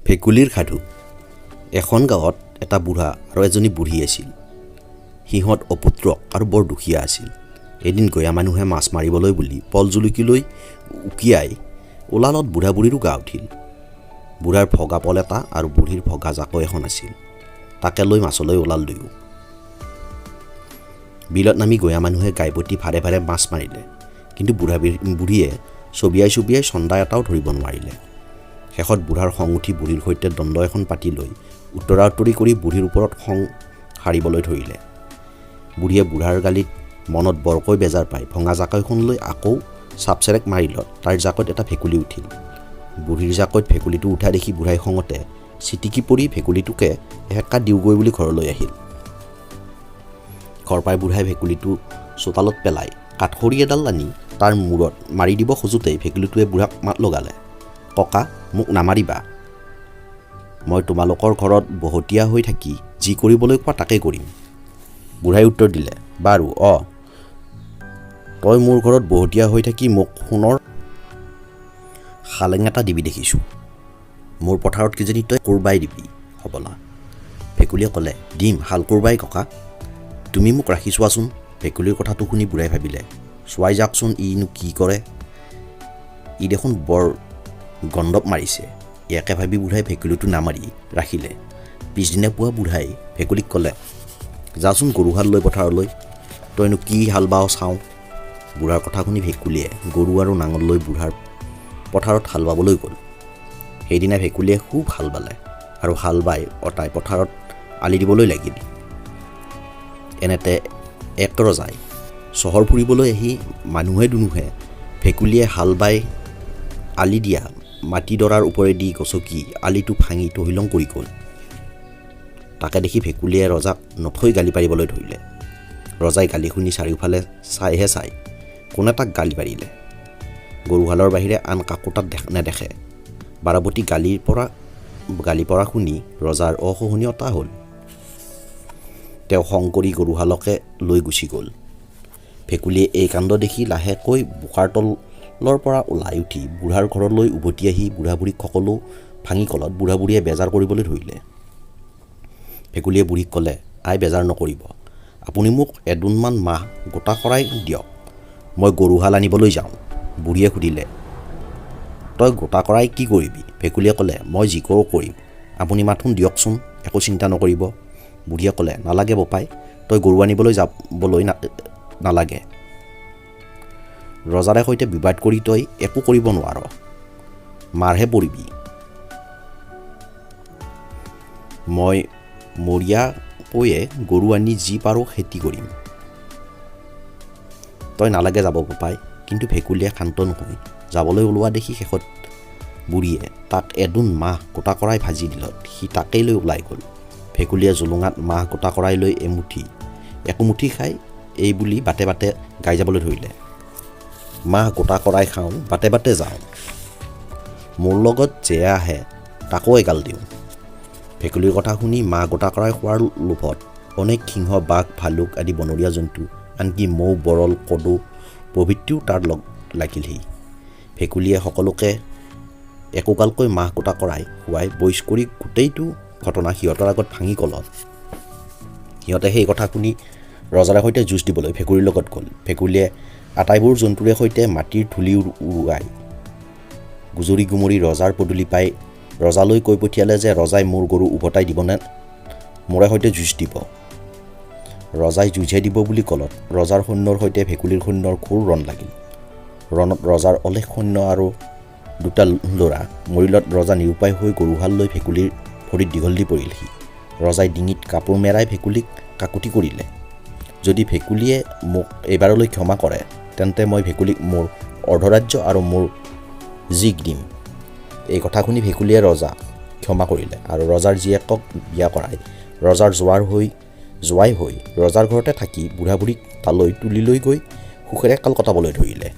ভেকুলীৰ সাধু। এখন গাঁৱত এটা বুঢ়া আৰু এজনী বুঢ়ী আছিল। সিহঁত অপুত্ৰক আৰু বৰ দুখীয়া আছিল। এদিন গঞা মানুহে মাছ মাৰিবলৈ বুলি পল জুলুকিলৈ উকিয়াই ওলালত বুঢ়া বুঢ়ীৰো গা উঠিল। বুঢ়াৰ ভগা পল এটা আৰু বুঢ়ীৰ ভগা জাকৈ এখন আছিল। তাকে লৈ মাছলৈ ওলাল দুয়ো। বিলত নামি গঞা মানুহে গাইপতি ভাৰে ভাৰে মাছ মাৰিলে, কিন্তু বুঢ়ীয়ে চবিয়াই চবিয়াই চন্দা এটাও ধৰিব নোৱাৰিলে। শেষত বুঢ়াৰ খং উঠি বুঢ়ীৰ সৈতে দণ্ড এখন পাতি লৈ উত্তৰা উত্তৰি কৰি বুঢ়ীৰ ওপৰত খং সাৰিবলৈ ধৰিলে। বুঢ়ীয়ে বুঢ়াৰ গালিত মনত বৰকৈ বেজাৰ পাই ভঙা জাকৈখন লৈ আকৌ চাপচেৰেক মাৰিলত তাৰ জাকৈত এটা ভেকুলী উঠিল। বুঢ়ীৰ জাকৈত ভেকুলীটো উঠা দেখি বুঢ়াই খঙতে চিটিকি পৰি ভেকুলীটোকে এসেকা দিওঁগৈ বুলি ঘৰলৈ আহিল। ঘৰ পাই বুঢ়াই ভেকুলীটো চোতালত পেলাই কাঠখৰি এডাল আনি তাৰ মূৰত মাৰি দিব খোজোতেই ভেকুলীটোৱে বুঢ়াক মাত লগালে, ককা, মোক নামাৰিবা। মই তোমালোকৰ ঘৰত বহতীয়া হৈ থাকি যি কৰিবলৈ কোৱা তাকেই কৰিম। বুঢ়াই উত্তৰ দিলে, বাৰু তই মোৰ ঘৰত বহতীয়া হৈ থাকি মোক সোণৰ শালেং এটা দিবি দেখিছোঁ। মোৰ পথাৰত কিজানি তই কোৰবাই দিবি হ'বলা। ভেকুলীয়ে ক'লে, দিম হাল কোৰবাই ককা। তুমি মোক ৰাখি চোৱাচোন। ভেকুলীৰ কথাটো শুনি বুঢ়াই ভাবিলে, চোৱাই যাওকচোন ইনো কি কৰে। ই দেখোন বৰ গণ্ডপ মাৰিছে। ইয়াকে ভাবি বুঢ়াই ভেকুলীটো নামাৰি ৰাখিলে। পিছদিনা পুৱা বুঢ়াই ভেকুলীক ক'লে, যাচোন গৰুহাল লৈ পথাৰলৈ, তইনো কি হাল বাৱ চাওঁ। বুঢ়াৰ কথা শুনি ভেকুলীয়ে গৰু আৰু নাঙল লৈ বুঢ়াৰ পথাৰত হাল বাবলৈ গ'ল। সেইদিনা ভেকুলীয়ে খুব হাল বালে আৰু হাল বাই অতাই পথাৰত আলি দিবলৈ লাগিল। এনেতে এক ৰজাই চহৰ ফুৰিবলৈ আহি মানুহে দুনুহে ভেকুলীয়ে হাল বাই আলি দিয়া মাটিডৰাৰ ওপৰেদি গচকি আলিটো ভাঙি তহিলং কৰি গ'ল। তাকে দেখি ভেকুলীয়ে ৰজাক নথৈ গালি পাৰিবলৈ ধৰিলে। ৰজাই গালি শুনি চাৰিওফালে চাইহে চাই কোনে তাক গালি পাৰিলে। গৰুহালৰ বাহিৰে আন কাকো তাত নেদেখে। বাৰাবতী গালি পৰা শুনি ৰজাৰ অসহনীয়তা হ'ল। তেওঁ খং কৰি গৰুহালকে লৈ গুচি গ'ল। ভেকুলীয়ে এই কাণ্ড দেখি লাহেকৈ বোকাৰ তলৰ পৰা ওলাই উঠি বুঢ়াৰ ঘৰলৈ উভতি আহি বুঢ়া বুঢ়ীক সকলো ভাঙি কলত বুঢ়া বুঢ়ীয়ে বেজাৰ কৰিবলৈ ধৰিলে। ভেকুলীয়ে বুঢ়ীক ক'লে, আই বেজাৰ নকৰিব, আপুনি মোক এদোণমান মাহ গোটা কৰাই দিয়ক, মই গৰুহাল আনিবলৈ যাওঁ। বুঢ়ীয়ে সুধিলে, তই গোটা কৰাই কি কৰিবি? ভেকুলীয়ে ক'লে, মই যি কৰোঁ কৰিম, আপুনি মাথোন দিয়কচোন, একো চিন্তা নকৰিব। বুঢ়ীয়ে ক'লে, নালাগে বোপাই, তই গৰু আনিবলৈ যাবলৈ নালাগে। ৰজাৰে সৈতে বিবাদ কৰি তই একো কৰিব নোৱাৰ, মাৰহে পৰিবি। মই মৰিয়া পৈয়ে গৰু আনি যি পাৰোঁ খেতি কৰিম। তই নালাগে যাব বোপাই। কিন্তু ভেকুলীয়ে শান্ত নহৈ যাবলৈ ওলোৱা দেখি শেষত বুঢ়ীয়ে তাক এদোণ মাহ গোটা কৰাই ভাজি দিলত সি তাকেই লৈ ওলাই গ'ল। ভেকুলীয়ে জুলুঙাত মাহ গোটা কৰাই লৈ একোমুঠি খাই এই বুলি বাটে বাটে গাই যাবলৈ ধৰিলে, মাহ গোটা কৰাই খাওঁ, বাটে বাটে যাওঁ, মোৰ লগত যে আহে তাকো এগাল দিওঁ। ভেকুলীৰ কথা শুনি মাহ গোটা কৰাই খোৱাৰ লোভত অনেক সিংহ, বাঘ, ভালুক আদি বনৰীয়া জন্তু, আনকি মৌ, বৰল, কদো প্ৰভৃতিও তাৰ লগ লাগিলহি। ভেকুলীয়ে সকলোকে একোকালকৈ মাহ গোটা কৰাই খুৱাই বইচ কৰি গোটেইটো ঘটনা সিহঁতৰ আগত ভাঙি কলত সিহঁতে সেই কথা শুনি ৰজাৰে সৈতে যুঁজ দিবলৈ ভেকুলীৰ লগত গ'ল। ভেকুলীয়ে আটাইবোৰ জন্তুৰে সৈতে মাটিৰ ধূলি উৰুৱাই গুজৰি গুমৰি ৰজাৰ পদূলি পাই ৰজালৈ কৈ পঠিয়ালে যে ৰজাই মোৰ গৰু উভতাই দিবনে মোৰে সৈতে যুঁজ দিব। ৰজাই যুঁজহে দিব বুলি ক'লত ৰজাৰ সৈন্যৰ সৈতে ভেকুলীৰ সৈন্যৰ ঘোৰ ৰণ লাগিল। ৰণত ৰজাৰ অলেখ সৈন্য আৰু দুটা ল'ৰা মৰিলত ৰজা নিৰুপায় হৈ গৰুহাল লৈ ভেকুলীৰ ভৰিত দীঘল দি পৰিলহি। ৰজাই ডিঙিত কাপোৰ মেৰাই ভেকুলীক কাকুতি কৰিলে, যদি ভেকুলীয়ে মোক এইবাৰলৈ ক্ষমা কৰে তেন্তে মই ভেকুলীক মোৰ অৰ্ধৰাজ্য আৰু মোৰ জীক দিম। এই কথা শুনি ভেকুলীয়ে ৰজাক ক্ষমা কৰিলে আৰু ৰজাৰ জীয়েকক বিয়া কৰাই ৰজাৰ জোৱাই হৈ ৰজাৰ ঘৰতে থাকি বুঢ়া বুঢ়ীক তালৈ তুলি লৈ গৈ সুখেৰে কাল কটাবলৈ ধৰিলে।